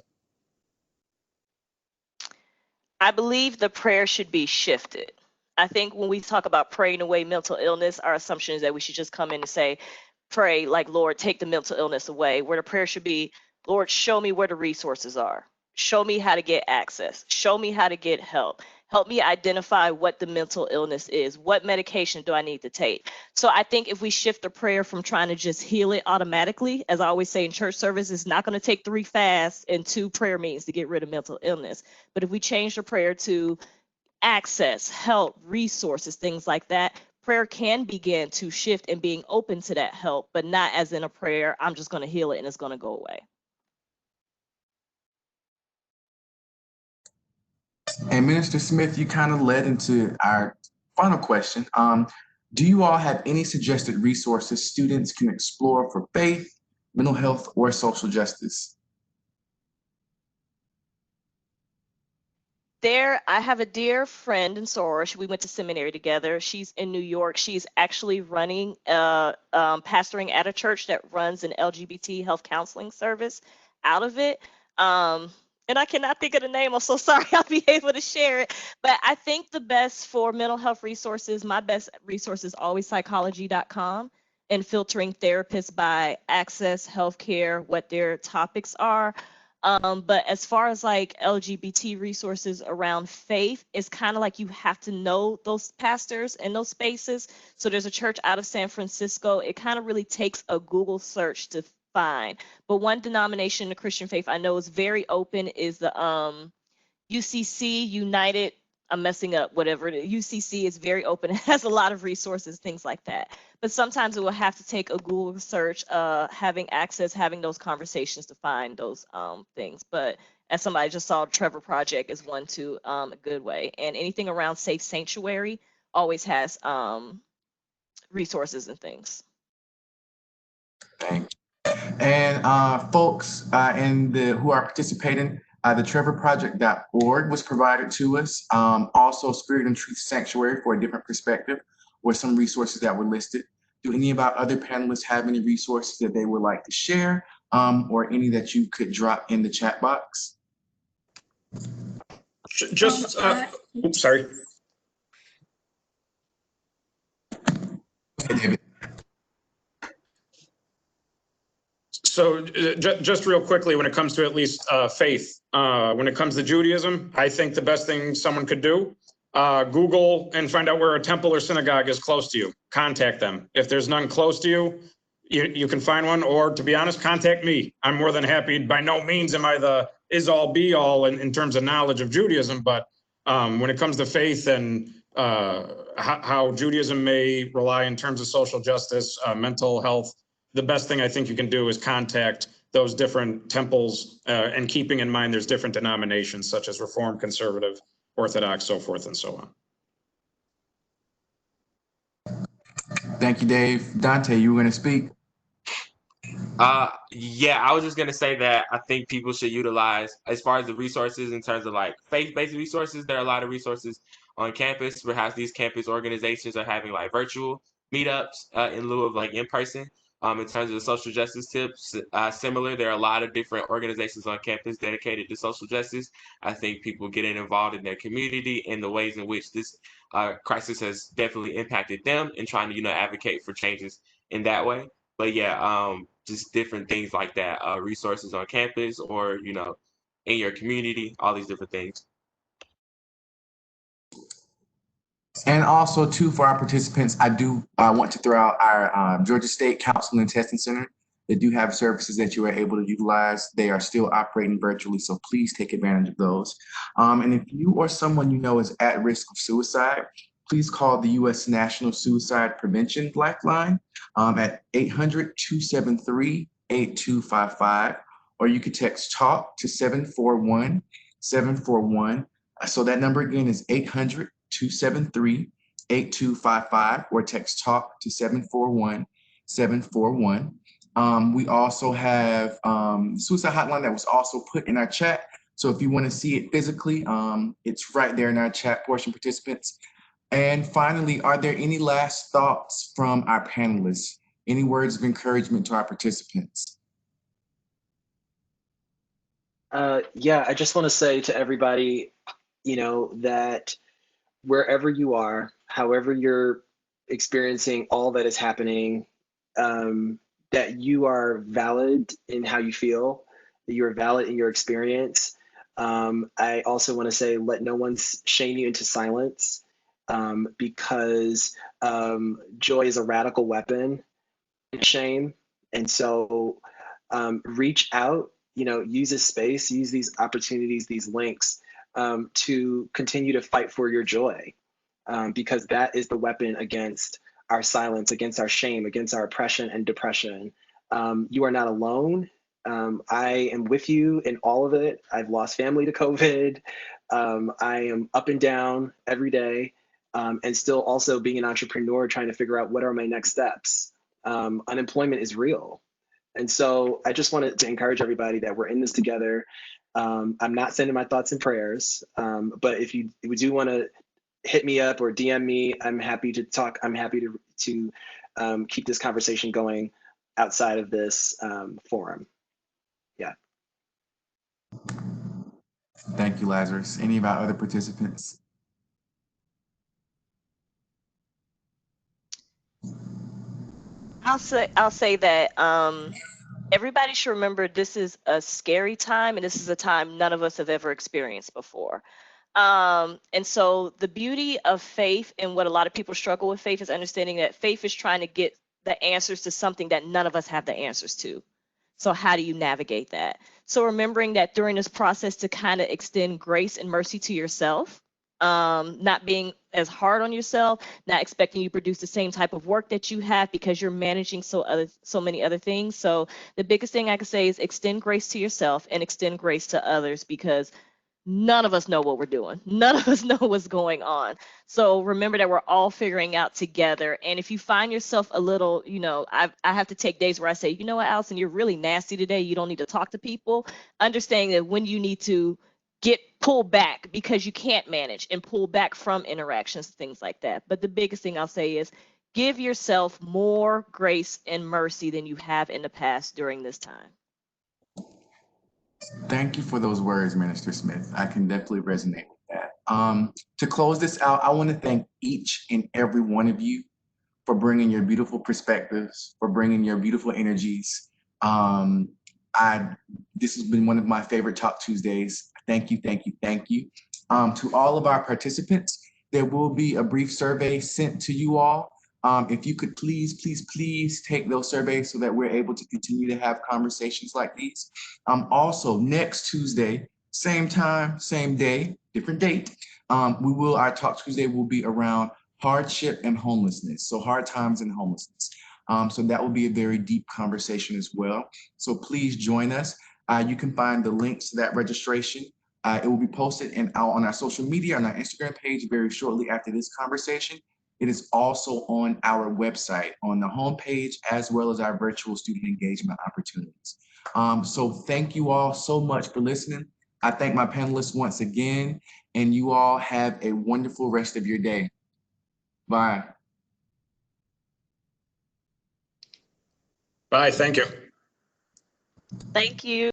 I believe the prayer should be shifted. I think when we talk about praying away mental illness, our assumption is that we should just come in and say, pray like, Lord, take the mental illness away, where the prayer should be, Lord, show me where the resources are. Show me how to get access. Show me how to get help. Help me identify what the mental illness is. What medication do I need to take? So I think if we shift the prayer from trying to just heal it automatically, as I always say in church service, it's not going to take 3 fasts and 2 prayer meetings to get rid of mental illness. But if we change the prayer to access, help, resources, things like that, prayer can begin to shift and being open to that help, but not as in a prayer, I'm just going to heal it and it's going to go away. And Minister Smith, you kind of led into our final question. Do you all have any suggested resources students can explore for faith, mental health, or social justice? I have a dear friend in Soros. We went to seminary together. She's in New York. She's actually running, pastoring at a church that runs an LGBT health counseling service out of it. And I cannot think of the name. I'm so sorry. I'll be able to share it. But I think the best for mental health resources, my best resource is always psychology.com and filtering therapists by access, healthcare, what their topics are. But as far as like LGBT resources around faith, it's kind of like you have to know those pastors in those spaces. So there's a church out of San Francisco. It kind of really takes a Google search to fine. But one denomination in the Christian faith I know is very open is the UCC, United, I'm messing up, whatever it is. UCC is very open. It has a lot of resources, things like that. But sometimes it will have to take a Google search, having access, having those conversations to find those things. But as somebody just saw, Trevor Project is one too, a good way. And anything around Safe Sanctuary always has resources and things. Thank you. And folks who are participating, the trevorproject.org was provided to us. Also, Spirit and Truth Sanctuary for a different perspective were some resources that were listed. Do any of our other panelists have any resources that they would like to share, or any that you could drop in the chat box? Just, oops, sorry. Okay, David. So just real quickly, when it comes to at least faith, when it comes to Judaism, I think the best thing someone could do, Google and find out where a temple or synagogue is close to you. Contact them. If there's none close to you, you can find one, or to be honest, contact me. I'm more than happy. By no means am I the is-all be-all in terms of knowledge of Judaism, but when it comes to faith and how Judaism may rely in terms of social justice, mental health, the best thing I think you can do is contact those different temples, and keeping in mind there's different denominations such as Reformed, Conservative, Orthodox, so forth and so on. Thank you, Dave. Dante, you were going to speak? Yeah, I was just gonna say that I think people should utilize, as far as the resources in terms of like faith-based resources, there are a lot of resources on campus. Perhaps these campus organizations are having like virtual meetups in lieu of like in person. In terms of the social justice tips, similar, there are a lot of different organizations on campus dedicated to social justice. I think people getting involved in their community and the ways in which this crisis has definitely impacted them and trying to, advocate for changes in that way. But yeah, just different things like that, resources on campus or, in your community, all these different things. And also, too, for our participants, I do want to throw out our Georgia State Counseling and Testing Center. They do have services that you are able to utilize. They are still operating virtually, so please take advantage of those. And if you or someone you know is at risk of suicide, please call the U.S. National Suicide Prevention Lifeline at 800-273-8255, or you could text TALK to 741-741. So that number again is 800-273-8255, or text TALK to 741-741. We also have suicide hotline that was also put in our chat. So if you want to see it physically, it's right there in our chat portion, participants. And finally, are there any last thoughts from our panelists? Any words of encouragement to our participants? Yeah, I just want to say to everybody, that wherever you are, however you're experiencing all that is happening, that you are valid in how you feel, that you are valid in your experience. I also want to say, let no one shame you into silence, because joy is a radical weapon in shame. And so reach out, use this space, use these opportunities, these links, to continue to fight for your joy, because that is the weapon against our silence, against our shame, against our oppression and depression. You are not alone. I am with you in all of it. I've lost family to COVID. I am up and down every day, and still also being an entrepreneur, trying to figure out what are my next steps. Unemployment is real. And so I just wanted to encourage everybody that we're in this together. I'm not sending my thoughts and prayers, but if you do want to hit me up or DM me, I'm happy to talk. I'm happy to keep this conversation going outside of this forum. Yeah. Thank you, Lazarus. Any of our other participants? I'll say that everybody should remember this is a scary time, and this is a time none of us have ever experienced before. And so the beauty of faith, and what a lot of people struggle with faith, is understanding that faith is trying to get the answers to something that none of us have the answers to. So how do you navigate that? So remembering that during this process to kind of extend grace and mercy to yourself, not being as hard on yourself, not expecting you to produce the same type of work that you have because you're managing so many other things. So the biggest thing I could say is extend grace to yourself and extend grace to others, because none of us know what we're doing. None of us know what's going on. So remember that we're all figuring out together. And if you find yourself a little, I have to take days where I say, you know what, Allison, you're really nasty today. You don't need to talk to people. Understanding that when you need to pull back because you can't manage, and pull back from interactions, things like that. But the biggest thing I'll say is give yourself more grace and mercy than you have in the past during this time. Thank you for those words, Minister Smith. I can definitely resonate with that. To close this out, I want to thank each and every one of you for bringing your beautiful perspectives, for bringing your beautiful energies. This has been one of my favorite Talk Tuesdays. Thank you, thank you, thank you. To all of our participants, there will be a brief survey sent to you all. If you could please, please, please take those surveys so that we're able to continue to have conversations like these. Also, next Tuesday, same time, same day, different date, our Talk Tuesday will be around hardship and homelessness. So hard times and homelessness. So that will be a very deep conversation as well. So please join us. You can find the links to that registration. It will be posted out on our social media, on our Instagram page very shortly after this conversation. It is also on our website, on the homepage, as well as our virtual student engagement opportunities. So thank you all so much for listening. I thank my panelists once again, and you all have a wonderful rest of your day. Bye. Bye, thank you. Thank you.